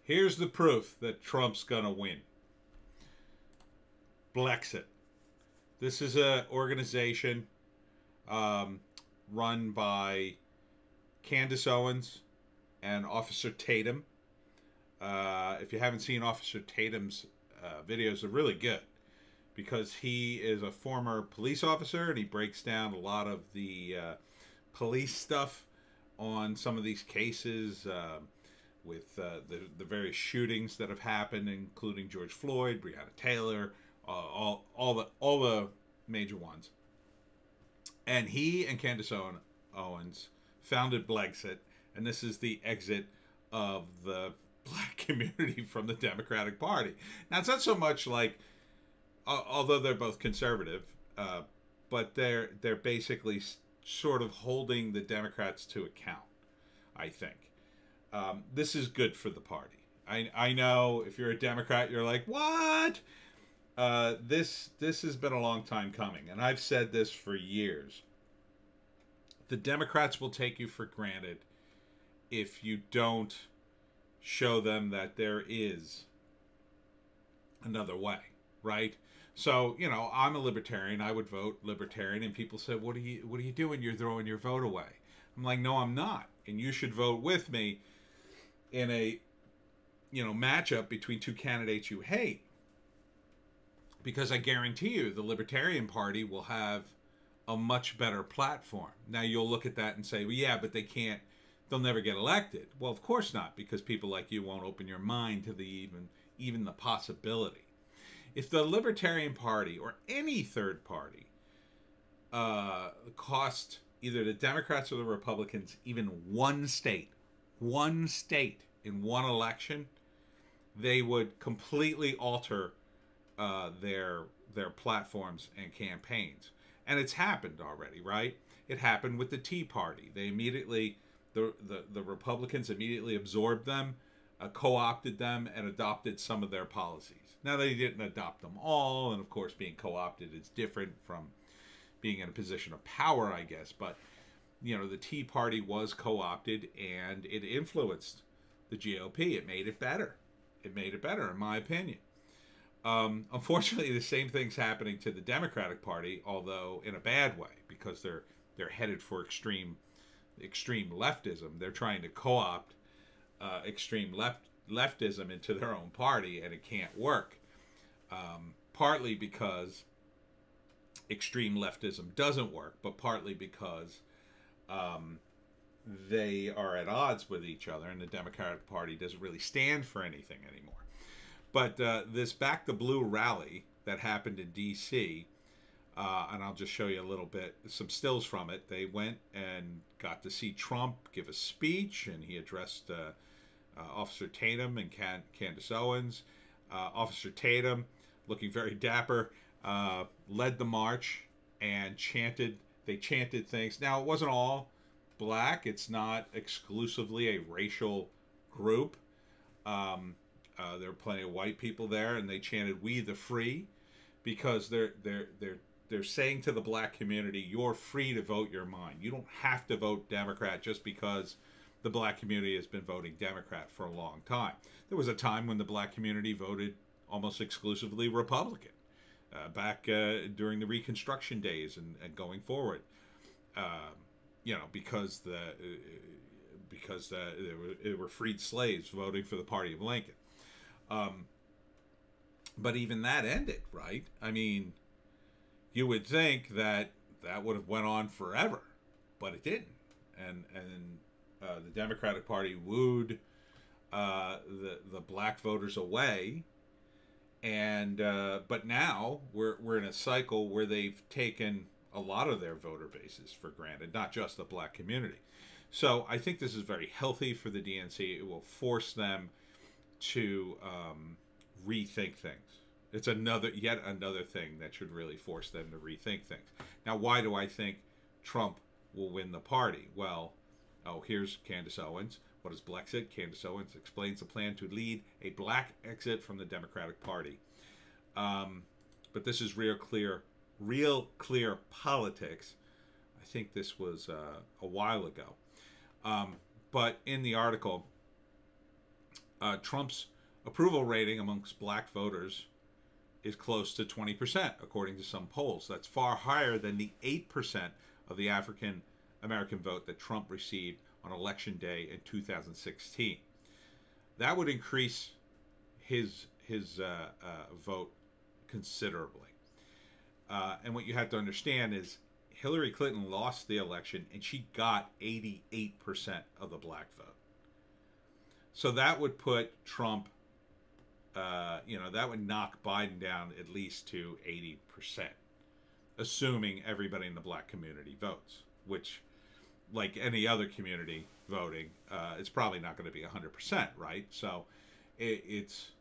Here's the proof that Trump's gonna win. Blexit. This is an organization run by Candace Owens and Officer Tatum. If you haven't seen Officer Tatum's videos, they're really good because he is a former police officer and he breaks down a lot of the police stuff on some of these cases with the various shootings that have happened, including George Floyd, Breonna Taylor, all the major ones. And he and Candace Owens founded Blexit, and this is the exit of the black community from the Democratic Party. Now, it's not so much like, although they're both conservative, but they're basically sort of holding the Democrats to account, I think. This is good for the party. I know if you're a Democrat, you're like, what? This has been a long time coming, and I've said this for years. The Democrats will take you for granted if you don't show them that there is another way, right? So, you know, I'm a libertarian. I would vote libertarian, and people say, "What are you doing? You're throwing your vote away." I'm like, "No, I'm not." And you should vote with me in a, matchup between two candidates you hate. Because I guarantee you the Libertarian Party will have a much better platform. Now you'll look at that and say, well, yeah, but they'll never get elected. Well, of course not, because people like you won't open your mind to even the possibility. If the Libertarian Party or any third party cost either the Democrats or the Republicans even one state in one election, they would completely alter their platforms and campaigns. And it's happened already, right? It happened with the Tea Party. They immediately, the Republicans immediately absorbed them, co-opted them, and adopted some of their policies. Now, they didn't adopt them all, and of course being co-opted is different from being in a position of power, I guess. But, the Tea Party was co-opted, and it influenced the GOP. It made it better. It made it better, in my opinion. Unfortunately, the same thing's happening to the Democratic Party, although in a bad way, because they're headed for extreme leftism. They're trying to co-opt extreme leftism into their own party, and it can't work. Partly because extreme leftism doesn't work, but partly because they are at odds with each other, and the Democratic Party doesn't really stand for anything anymore. But this Back the Blue rally that happened in D.C., and I'll just show you a little bit, some stills from it. They went and got to see Trump give a speech, and he addressed Officer Tatum and Candace Owens. Officer Tatum, looking very dapper, led the march and they chanted things. Now, it wasn't all black. It's not exclusively a racial group. There were plenty of white people there, and they chanted "We the Free," because they're saying to the black community, you're free to vote your mind. You don't have to vote Democrat just because the black community has been voting Democrat for a long time. There was a time when the black community voted almost exclusively Republican, back during the Reconstruction days and going forward, because there were freed slaves voting for the party of Lincoln. But even that ended, right? I mean, you would think that would have went on forever, but it didn't. And the Democratic Party wooed the black voters away, and but now we're in a cycle where they've taken a lot of their voter bases for granted, not just the black community. So I think this is very healthy for the DNC. It will force them to rethink things. It's yet another thing that should really force them to rethink things. Now, why do I think Trump will win the party? Well, here's Candace Owens. What is Blexit? Candace Owens explains the plan to lead a black exit from the Democratic Party. But this is real clear politics. I think this was a while ago. But in the article, Trump's approval rating amongst black voters is close to 20%, according to some polls. That's far higher than the 8% of the African American vote that Trump received on election day in 2016. That would increase his vote considerably. And what you have to understand is Hillary Clinton lost the election and she got 88% of the black vote. So that would put Trump, that would knock Biden down at least to 80%, assuming everybody in the black community votes, which, like any other community voting, it's probably not going to be 100%, right? So it's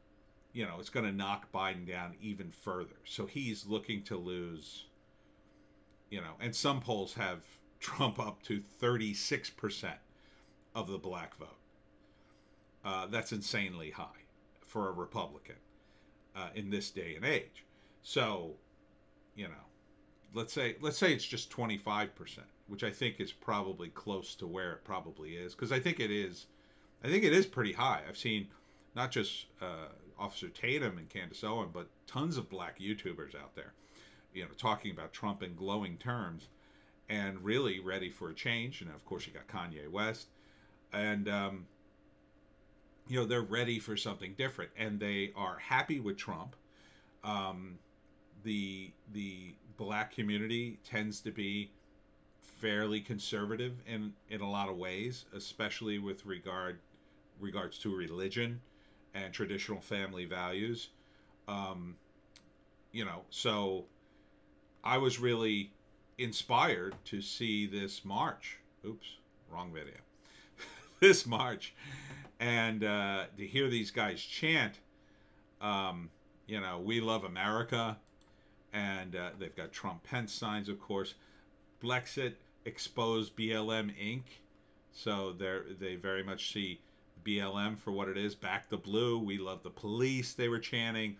going to knock Biden down even further. So he's looking to lose, and some polls have Trump up to 36% of the black vote. That's insanely high for a Republican in this day and age. So, let's say it's just 25%, which I think is probably close to where it probably is, because I think it is pretty high. I've seen not just Officer Tatum and Candace Owen, but tons of black YouTubers out there, talking about Trump in glowing terms and really ready for a change. And of course, you got Kanye West, and they're ready for something different, and they are happy with Trump. The black community tends to be fairly conservative in a lot of ways, especially with regards to religion and traditional family values. So I was really inspired to see this march. Oops, wrong video. This march, and to hear these guys chant, we love America, and they've got Trump Pence signs, of course. Blexit exposed BLM Inc. So they very much see BLM for what it is. Back the blue. We love the police. They were chanting.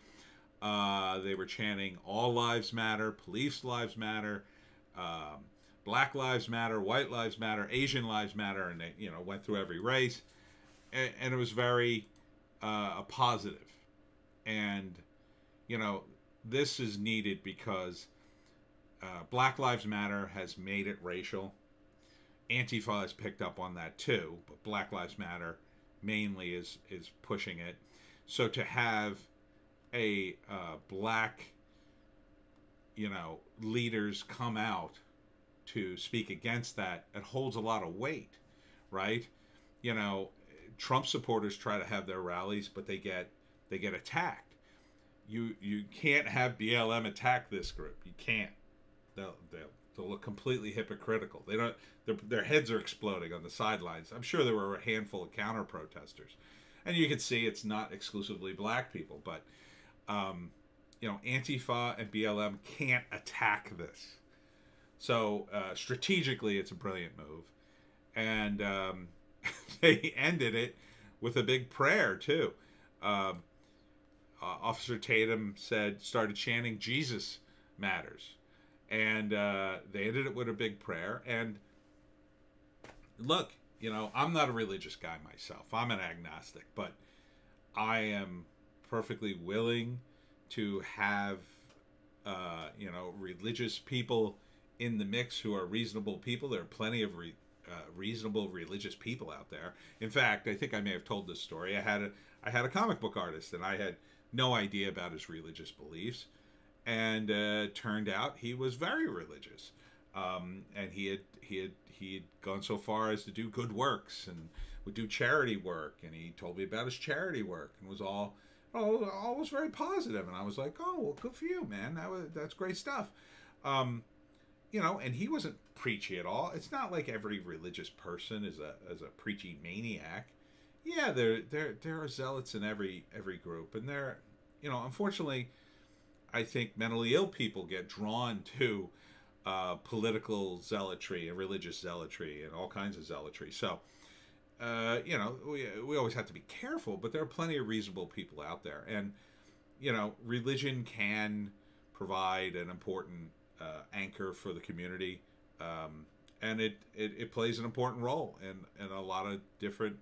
They were chanting all lives matter, police lives matter, black lives matter, white lives matter, Asian lives matter, and they went through every race, and it was very positive. And this is needed because Black Lives Matter has made it racial. Antifa has picked up on that too, but Black Lives Matter mainly is pushing it. So to have a black leaders come out to speak against that, it holds a lot of weight, right? Trump supporters try to have their rallies, but they get attacked. You can't have BLM attack this group. You can't. They'll look completely hypocritical. They don't. Their heads are exploding on the sidelines. I'm sure there were a handful of counter protesters, and you can see it's not exclusively black people, but Antifa and BLM can't attack this. So strategically, it's a brilliant move, and they ended it with a big prayer too. Officer Tatum started chanting "Jesus matters," and they ended it with a big prayer. And look, I'm not a religious guy myself. I'm an agnostic, but I am perfectly willing to have religious people in the mix who are reasonable people. There are plenty of reasonable religious people out there. In fact, I think I may have told this story. I had a comic book artist, and I had no idea about his religious beliefs, and turned out he was very religious, and he had gone so far as to do good works and would do charity work, and he told me about his charity work and was all was very positive, and I was like, oh well, good for you, man. That's great stuff. And he wasn't preachy at all. It's not like every religious person is a preachy maniac. Yeah, there are zealots in every group, and unfortunately, I think mentally ill people get drawn to political zealotry and religious zealotry and all kinds of zealotry. So, we always have to be careful, but there are plenty of reasonable people out there, and religion can provide an important anchor for the community, and it plays an important role in a lot of different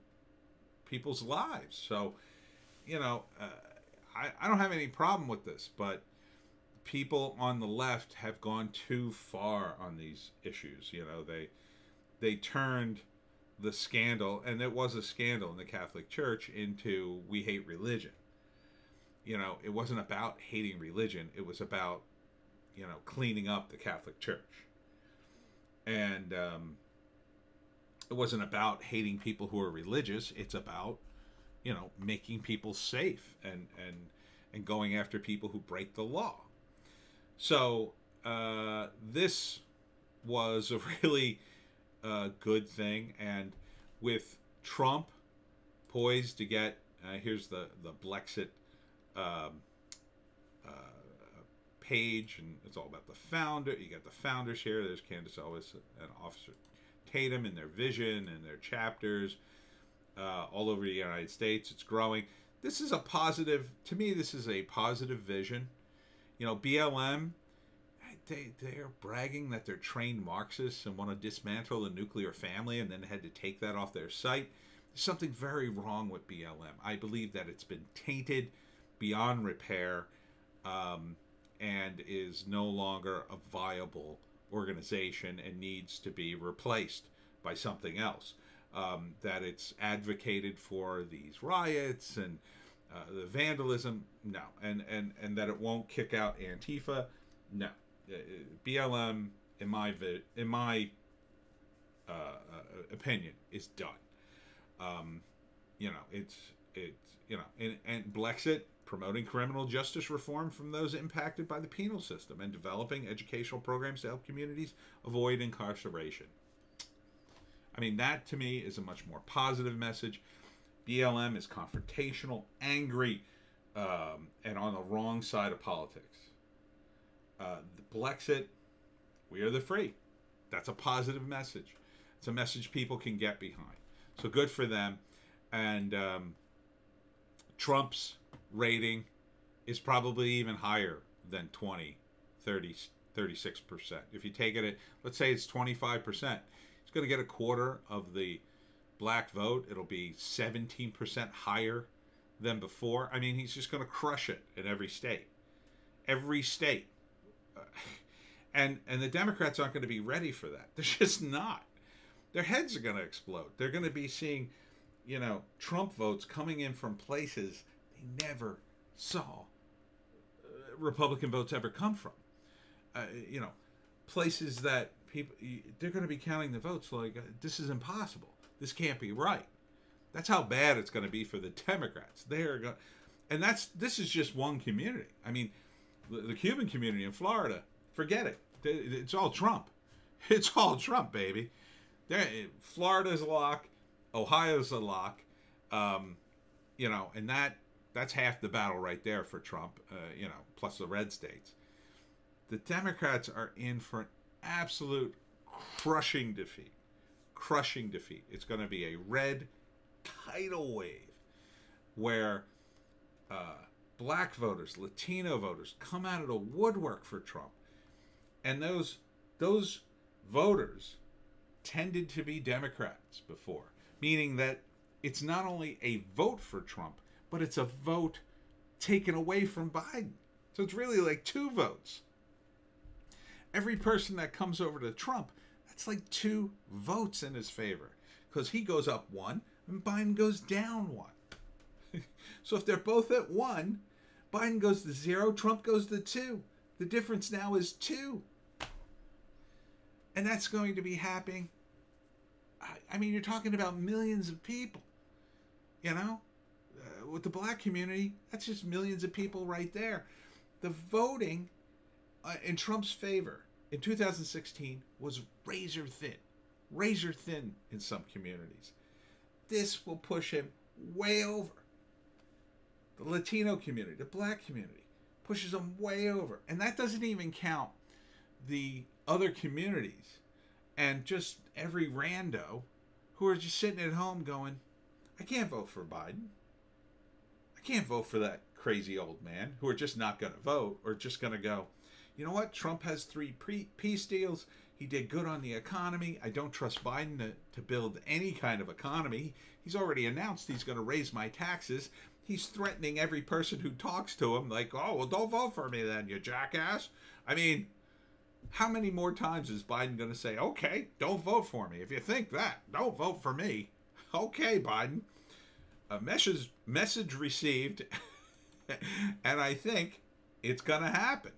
people's lives. So, I don't have any problem with this, but people on the left have gone too far on these issues. They turned the scandal, and it was a scandal in the Catholic Church, into we hate religion. It wasn't about hating religion. It was about, cleaning up the Catholic Church. And it wasn't about hating people who are religious. It's about, making people safe and going after people who break the law. So this was a really good thing. And with Trump poised to get, here's the Blexit page, and it's all about the founder. You got the founders here. There's Candace Owens and Officer Tatum and their vision and their chapters all over the United States. It's growing. This is a positive, to me, this is a positive vision. BLM, they're bragging that they're trained Marxists and want to dismantle the nuclear family, and then had to take that off their site. There's something very wrong with BLM. I believe that it's been tainted beyond repair, and is no longer a viable organization and needs to be replaced by something else. That it's advocated for these riots and the vandalism, no. And that it won't kick out Antifa, no. BLM, in my opinion, is done. And Blexit, promoting criminal justice reform from those impacted by the penal system and developing educational programs to help communities avoid incarceration. I mean, that to me is a much more positive message. BLM is confrontational, angry, and on the wrong side of politics. The Blexit, we are the free. That's a positive message. It's a message people can get behind. So good for them. And Trump's rating is probably even higher than 20, 30, 36%. If you take it at, let's say it's 25%, he's going to get a quarter of the black vote. It'll be 17% higher than before. I mean, he's just going to crush it in every state. Every state. And the Democrats aren't going to be ready for that. They're just not. Their heads are going to explode. They're going to be seeing, Trump votes coming in from places they never saw Republican votes ever come from. Places that people, they're going to be counting the votes like, this is impossible. This can't be right. That's how bad it's going to be for the Democrats. They're going, and this is just one community. I mean, the Cuban community in Florida, forget it. It's all Trump. It's all Trump, baby. Florida's a lock. Ohio's a lock. And that's half the battle right there for Trump, plus the red states. The Democrats are in for an absolute crushing defeat. Crushing defeat. It's going to be a red tidal wave where black voters, Latino voters come out of the woodwork for Trump. And those voters tended to be Democrats before, meaning that it's not only a vote for Trump, but it's a vote taken away from Biden. So it's really like two votes. Every person that comes over to Trump, that's like two votes in his favor, because he goes up one and Biden goes down one. So if they're both at one, Biden goes to 0, Trump goes to 2. The difference now is 2. And that's going to be happening. I mean, you're talking about millions of people, with the black community, that's just millions of people right there. The voting in Trump's favor in 2016 was razor thin in some communities. This will push him way over. The Latino community, the black community, pushes him way over. And that doesn't even count the other communities and just every rando who are just sitting at home going, I can't vote for Biden. I can't vote for that crazy old man, who are just not going to vote, or just going to go, you know what? Trump has 3 peace deals. He did good on the economy. I don't trust Biden to build any kind of economy. He's already announced he's going to raise my taxes. He's threatening every person who talks to him, like, oh, well, don't vote for me then, you jackass. I mean, how many more times is Biden going to say, okay, don't vote for me? If you think that, don't vote for me. Okay, Biden. A message received, and I think it's going to happen.